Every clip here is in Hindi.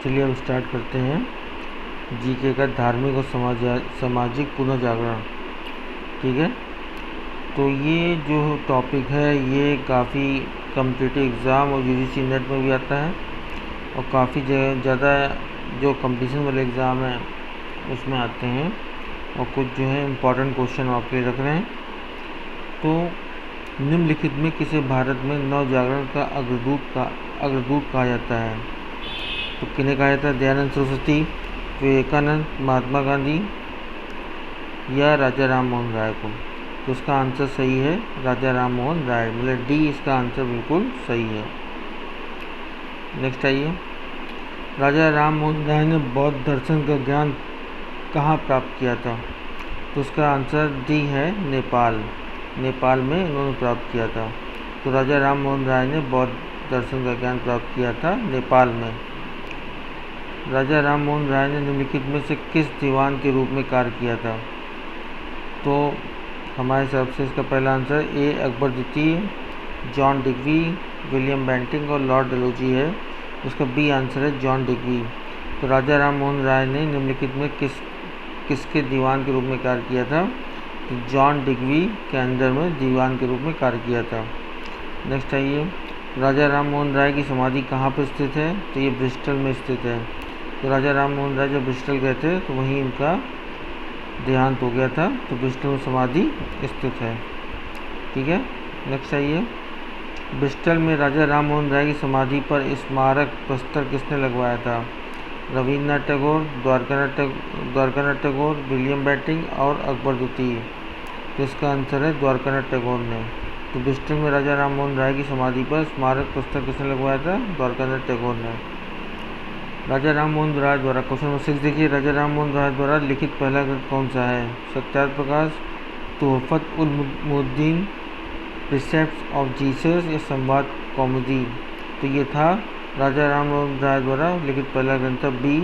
चलिए अब स्टार्ट करते हैं जीके का धार्मिक और सामाजिक पुनर्जागरण। ठीक है, तो ये जो टॉपिक है ये काफ़ी कॉम्पिटिटिव एग्ज़ाम और यूजीसी नेट में भी आता है और काफ़ी ज़्यादा जो कंपटीशन वाले एग्ज़ाम हैं उसमें आते हैं और कुछ जो है इम्पॉर्टेंट क्वेश्चन आपके लिए रख रहे हैं। तो निम्नलिखित में किसे भारत में नवजागरण का अग्रदूत कहा जाता है? तो किन्हें कहा जाता है? दयानंद सरस्वती, विवेकानंद, महात्मा गांधी या राजा राम मोहन राय को? तो इसका आंसर सही है राजा राम मोहन राय, मतलब डी इसका आंसर बिल्कुल सही है। नेक्स्ट आइए, राजा राम मोहन राय ने बौद्ध दर्शन का ज्ञान कहाँ प्राप्त किया था? तो उसका आंसर डी है नेपाल में इन्होंने प्राप्त किया था। तो राजा राम मोहन राय ने बौद्ध दर्शन का ज्ञान प्राप्त किया था नेपाल में। राजा राम मोहन राय ने निम्नलिखित में से किस दीवान के रूप में कार्य किया था? तो हमारे हिसाब से इसका पहला आंसर ए अकबर द्वितीय, जॉन डिग्वी, विलियम बेंटिंक और लॉर्ड डलहौजी है। उसका बी आंसर है जॉन डिग्वी। तो राजा राम मोहन राय ने निम्नलिखित में किसके दीवान के रूप में कार्य किया था? तो जॉन डिग्वी के अंदर में दीवान के रूप में कार्य किया था। नेक्स्ट आइए, राजा राम मोहन राय की समाधि कहाँ पर स्थित है? तो ये ब्रिस्टल में स्थित है। तो राजा राम मोहन राय जब ब्रिस्टल गए थे तो वहीं इनका देहांत हो गया था, तो ब्रिस्टल में समाधि स्थित है। ठीक है, नेक्स्ट आइए, ब्रिस्टल में राजा राम मोहन राय की समाधि पर स्मारक प्रस्तर किसने लगवाया था? रविन्द्रनाथ टैगोर, द्वारकानाथ टैगोर, विलियम बेंटिंक और अकबर द्वितीय। तो इसका आंसर है द्वारकानाथ टैगोर ने। तो ब्रिस्टल में राजा राम मोहन राय की समाधि पर स्मारक प्रस्तर किसने लगवाया था? द्वारकानाथ टैगोर ने। राजा राम मोहन राय द्वारा, क्वेश्चन नंबर 6 देखिए, राजा राम मोहन राय द्वारा लिखित पहला ग्रंथ कौन सा है? सत्यार्थ प्रकाश, तोहफत उल मुद्दीन, प्रिसेप्ट्स ऑफ जीसस या संवाद कौमुदी? तो ये था राजा राम मोहन राय द्वारा लिखित पहला ग्रंथ बी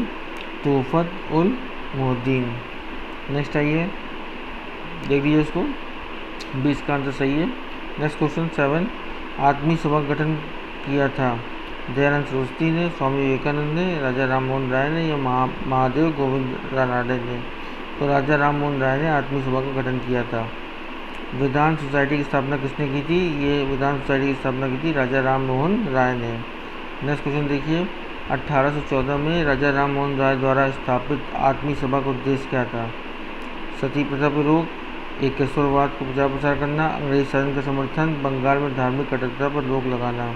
तोहफत उल मुद्दीन। नेक्स्ट आइए, देख लीजिए इसको, बी इसका आंसर सही है। नेक्स्ट क्वेश्चन 7, आत्मी सभा का गठन किया था दयानंद सरस्वती ने, स्वामी विवेकानंद ने, राजा राम मोहन राय ने या महादेव गोविंद रानडे ने? तो राजा राम मोहन राय ने आत्मी सभा का गठन किया था। विधान सोसाइटी की स्थापना किसने की थी? ये विधान सोसाइटी की स्थापना की थी राजा राम मोहन राय ने। नेक्स्ट क्वेश्चन देखिए, 1814 में राजा राम मोहन राय द्वारा स्थापित आत्मी सभा का उद्देश्य क्या था? सती प्रथा पर रोक, एकेश्वरवाद को प्रचार प्रसार करना, अंग्रेजी शासन का समर्थन, बंगाल में धार्मिक कट्टरता पर रोक लगाना?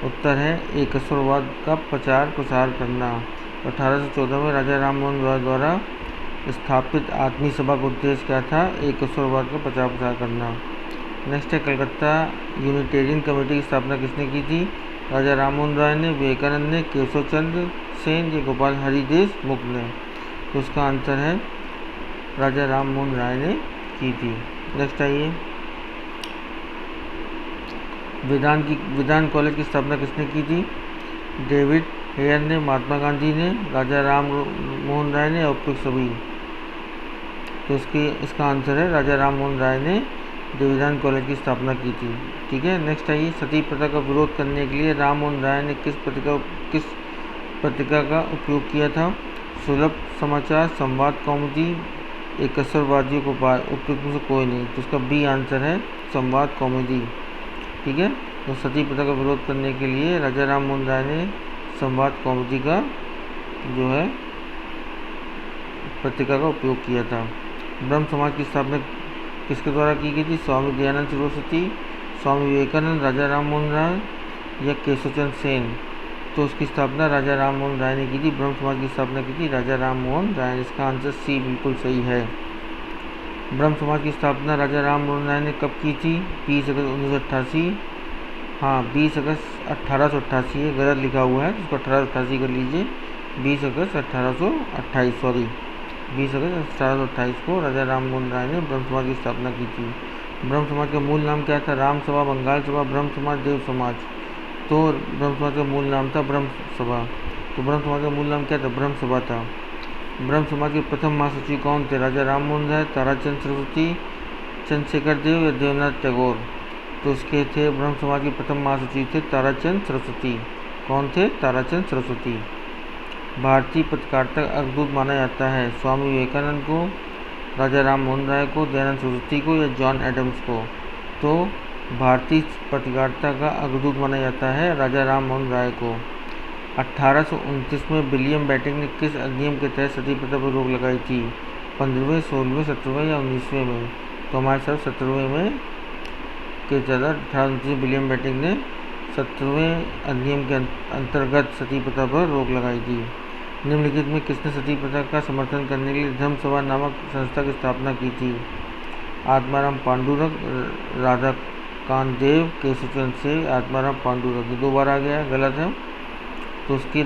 उत्तर है एकेश्वरवाद का प्रचार प्रसार करना। 1814 में राजा राम मोहन राय द्वारा स्थापित आत्मी सभा का उद्देश्य क्या था? एकेश्वरवाद का प्रचार प्रसार करना। नेक्स्ट है, कलकत्ता यूनिटेरियन कमेटी की स्थापना किसने की थी? राजा राम मोहन राय ने, विवेकानंद ने, केशव चंद्र सेन या गोपाल हरि देशमुख ने? तो उसका आंसर है राजा राम मोहन राय ने की थी। नेक्स्ट आइए, विधान कॉलेज की स्थापना किसने की थी? डेविड हेयर ने, महात्मा गांधी ने, राजा राम मोहन राय ने, उपयुक्त सभी? तो इसका आंसर है राजा राम मोहन राय ने विधान कॉलेज की स्थापना की थी। ठीक है, नेक्स्ट आइए, सती प्रथा का विरोध करने के लिए राम मोहन राय ने किस पत्रिका का उपयोग किया था? सुलभ समाचार, संवाद कौमुदी, एकेश्वरवादियों को उपयुक्त में से कोई नहीं? तो उसका बी आंसर है संवाद कौमुदी। ठीक है, तो सती प्रथा का विरोध करने के लिए राजा राम मोहन राय ने संवाद कौमुदी का जो है पत्रिका का उपयोग किया था। ब्रह्म समाज की स्थापना किसके द्वारा की गई थी? स्वामी दयानंद सरस्वती, स्वामी विवेकानंद, राजा राम मोहन राय या केशवचंद्र सेन? तो उसकी स्थापना राजा राम मोहन राय ने की थी। ब्रह्म समाज की स्थापना की थी राजा राम मोहन राय ने। इसका आंसर सी बिल्कुल सही है। ब्रह्म समाज की स्थापना राजा राम मोहन राय ने कब की थी? 20 अगस्त 1988। हाँ, 20 अगस्त 1888 है, गलत लिखा हुआ है, उसको 1888 कर लीजिए। 20 अगस्त 1828 सॉरी 20 अगस्त 1828 को राजा राम मोहन राय ने ब्रह्म समाज की स्थापना की थी। ब्रह्म समाज का मूल नाम क्या था? राम सभा, बंगाल सभा, ब्रह्म समाज, देव समाज? तो ब्रह्म समाज का मूल नाम था ब्रह्म सभा। तो ब्रह्म समाज का मूल नाम क्या था? ब्रह्म सभा था। ब्रह्म समाज के प्रथम महासचिव कौन थे? राजा राम मोहन राय, ताराचंद सरस्वती, चंद्रशेखर देव या देवेंद्रनाथ टैगोर? तो उसके थे ब्रह्म समाज के प्रथम महासचिव थे ताराचंद सरस्वती। कौन थे? ताराचंद सरस्वती। भारतीय पत्रकारिता का अग्रदूत माना जाता है? स्वामी विवेकानंद को, राजा राम मोहन राय को, दयानंद सरस्वती को या जॉन एडम्स को? तो भारतीय पत्रकारिता का अग्रदूत माना जाता है राजा राम मोहन राय को। 1829 में विलियम बेंटिक ने किस अधिनियम के तहत सती प्रथा पर रोक लगाई थी? 15वें, 16वें, 17वें या 19वें में? तो हमारे साथ 17वें में के ज़्यादा 1829 विलियम बेंटिक ने 17वें अधिनियम के अंतर्गत सती प्रथा पर रोक लगाई थी। निम्नलिखित में किसने सती प्रथा का समर्थन करने के लिए धर्म सभा नामक संस्था की स्थापना की थी? आत्माराम पांडुरंग, राधाकांत देव, केशवचंद्र सेन, आत्माराम पांडुरंग। ये 2 बार आ गया, गलत है। तो उसकी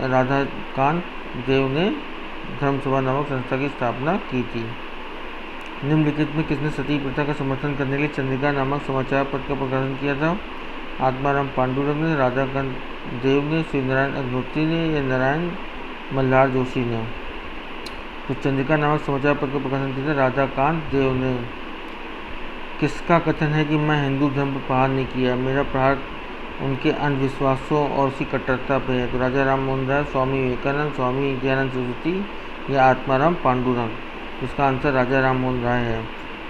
राधाकांत देव ने धर्म सभा नामक संस्था की स्थापना की थी। निम्नलिखित में किसने सती प्रथा का समर्थन करने के लिए चंद्रिका नामक समाचार पत्र का प्रकाशन किया था? आत्माराम पांडुरंग ने, राधाकांत देव ने, श्री नारायण अग्निहोत्री ने या नारायण मल्हार जोशी ने? तो चंद्रिका नामक समाचार पत्र का प्रकाशन किया था राधाकांत देव ने। किसका कथन है कि मैं हिंदू धर्म पर प्रहार नहीं किया, मेरा प्रहार उनके अंधविश्वासों और उसकी कट्टरता पे है? तो राजा राम मोहन राय, स्वामी विवेकानंद, स्वामी दयानंद सरस्वती या आत्माराम पांडुरंग? इसका आंसर राजा राम मोहन राय है।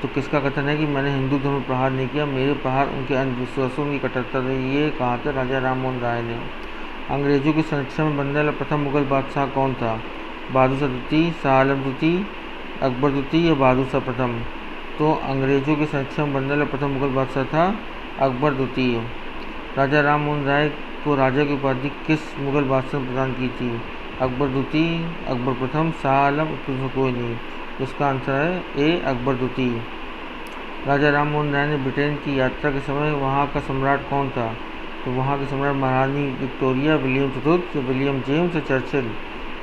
तो किसका कथन है कि मैंने हिंदू धर्म पर प्रहार नहीं किया, मेरे प्रहार उनके अंधविश्वासों की कट्टरता पे? ये कहा था राजा राम मोहन राय ने। अंग्रेजों की संरक्षण में बनने वाला प्रथम मुगल बादशाह कौन था? बहादुर शाह द्वितीय, शाह आलम द्वितीय, अकबर द्वितीय या बहादुर शाह प्रथम? तो अंग्रेजों के संरक्षण में बनने वाला प्रथम मुगल बादशाह था अकबर द्वितीय। राजा राम मोहन राय को राजा की उपाधि किस मुगल बादशाह ने प्रदान की थी? अकबर द्वितीय, अकबर प्रथम, शाह आलम, उसमें कोई नहीं। इसका आंसर है ए, अकबर द्वितीय। राजा राम मोहन राय ने ब्रिटेन की यात्रा के समय वहाँ का सम्राट कौन था? तो वहाँ के सम्राट महारानी विक्टोरिया, विलियम चतुर्थ, विलियम जेम्स या चर्चिल?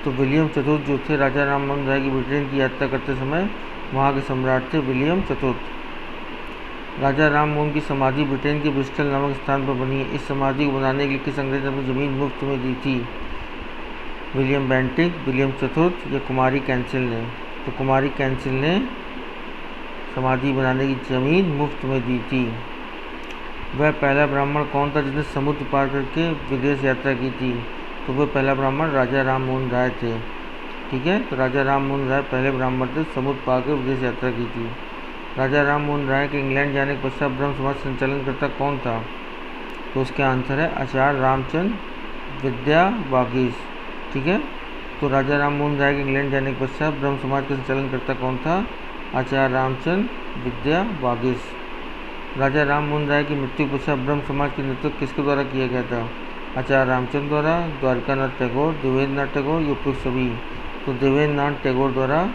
तो विलियम चतुर्थ जो थे राजा राम मोहन राय की ब्रिटेन की यात्रा करते समय वहाँ के सम्राट थे विलियम चतुर्थ। राजा राम मोहन की समाधि ब्रिटेन के ब्रिस्टल नामक स्थान पर बनी है। इस समाधि को बनाने के लिए किस अंग्रेज ने अपनी जमीन मुफ्त में दी थी? विलियम बेंटिक, विलियम चतुर्थ या कुमारी कैंसिल ने? तो कुमारी कैंसिल ने समाधि बनाने की जमीन मुफ्त में दी थी। वह पहला ब्राह्मण कौन था जिसने समुद्र पार करके विदेश यात्रा की थी? तो वह पहला ब्राह्मण राजा राम मोहन राय थे। ठीक है, तो राजा राम मोहन राय पहले ब्राह्मण थे समुद्र पार कर विदेश यात्रा की थी। राजा राम मोहन राय के इंग्लैंड जाने के पश्चात ब्रह्म समाज संचालनकर्ता कौन था? तो उसके आंसर है आचार्य रामचंद्र विद्यावागीश। ठीक है, तो राजा राम मोहन राय के इंग्लैंड जाने के पश्चात ब्रह्म समाज का संचालनकर्ता कौन था? आचार्य रामचंद्र विद्यावागीश। राजा राम मोहन राय की मृत्यु के पश्चात ब्रह्म समाज का नेतृत्व किसके द्वारा किया गया था? आचार्य रामचंद्र द्वारा, द्वारकानाथ टैगोर, देवेंद्रनाथ टैगोर या उपयुक्त सभी? तो देवेंद्रनाथ टैगोर द्वारा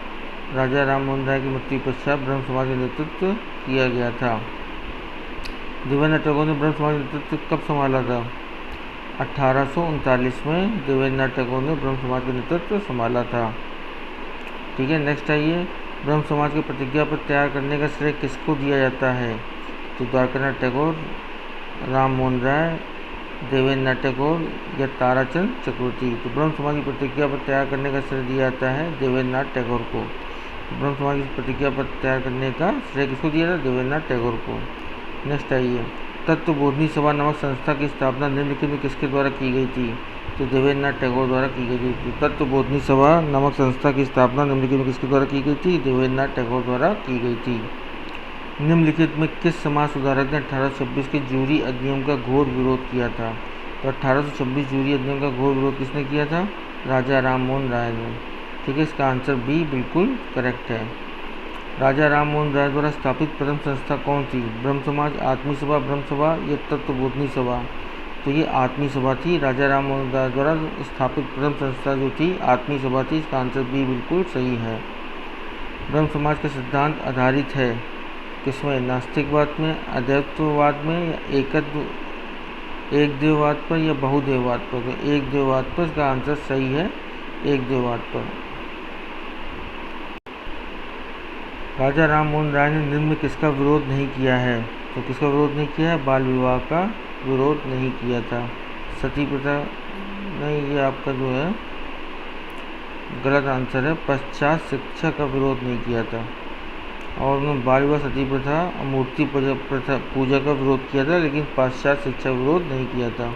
राजा राम मोहन राय की मृत्यु के पश्चात ब्रह्म समाज का नेतृत्व किया गया था। देवेंद्रनाथ टैगोर ने ब्रह्म समाज का नेतृत्व कब संभाला था? 1839 में देवेंद्रनाथ टैगोर ने ब्रह्म समाज का नेतृत्व संभाला था। ठीक है, नेक्स्ट आइए, ब्रह्म समाज की प्रतिज्ञा पर तैयार करने का श्रेय किसको दिया जाता है? तो द्वारकानाथ टैगोर, राम मोहन राय, देवेंद्रनाथ टैगोर या ताराचंद चक्रवर्ती? तो ब्रह्म समाज की प्रतिज्ञा पर तैयार करने का श्रेय दिया जाता है देवेंद्रनाथ टैगोर को। तो ब्रह्म समाज की प्रतिज्ञा पर तैयार करने का श्रेय किसको दिया था? देवेंद्रनाथ टैगोर को। नेक्स्ट आइए, तत्वबोधिनी सभा नामक संस्था की स्थापना निम्नलिखित में किसके द्वारा की गई थी? तो देवेंद्रनाथ टैगोर द्वारा की गई थी। तत्वबोधिनी सभा नामक संस्था की स्थापना निम्नलिखित में किसके द्वारा की गई थी? देवेंद्रनाथ टैगोर द्वारा की गई थी। निम्नलिखित में किस समाज सुधारक ने 1826 के जूरी अधिनियम का घोर विरोध किया था? तो 1826 जूरी अधिनियम का घोर विरोध किसने किया था? राजा राम मोहन राय ने। ठीक है, इसका आंसर बी बिल्कुल करेक्ट है। राजा राम मोहन राय द्वारा स्थापित प्रथम संस्था कौन थी? ब्रह्म समाज, आत्मी सभा, ब्रह्म सभा या तत्वबोधिनी सभा? तो ये आत्मी सभा थी। राजा राम मोहन राय द्वारा स्थापित प्रथम संस्था जो थी आत्मी सभा थी। इसका आंसर बी बिल्कुल सही है। ब्रह्म समाज का सिद्धांत आधारित है किसमें? नास्तिकवाद में, अद्वैतवाद में या एक देववाद पर या बहुदेववाद पर? तो एक देववाद पर। इसका आंसर सही है, एक देववाद पर। राजा राम मोहन राय ने निम्न में किसका विरोध नहीं किया है? तो किसका विरोध नहीं किया है? बाल विवाह का विरोध नहीं किया था। सती प्रथा नहीं, ये आपका जो है गलत आंसर है। पश्चात शिक्षा का विरोध नहीं किया था। और उन्होंने बाल विवाह, सती प्रथा और मूर्ति पूजा का विरोध किया था, लेकिन पाश्चात्य शिक्षा का विरोध नहीं किया था।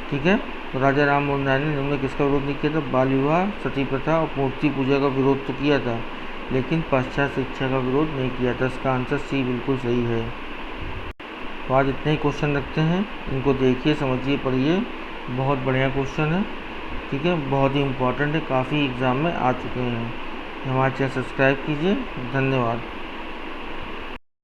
ठीक है, तो राजा राम मोहन राय ने इन्होंने किसका विरोध नहीं किया था? बाल विवाह, सती प्रथा और मूर्ति पूजा का विरोध तो किया था, लेकिन पाश्चात्य शिक्षा का विरोध नहीं किया था। इसका आंसर सी बिल्कुल सही है। तो आज इतने ही क्वेश्चन रखते हैं, इनको देखिए, समझिए, पढ़िए। बहुत बढ़िया क्वेश्चन है, ठीक है, बहुत ही इम्पोर्टेंट है, काफ़ी एग्ज़ाम में आ चुके हैं। हमारे चैनल सब्सक्राइब कीजिए। धन्यवाद।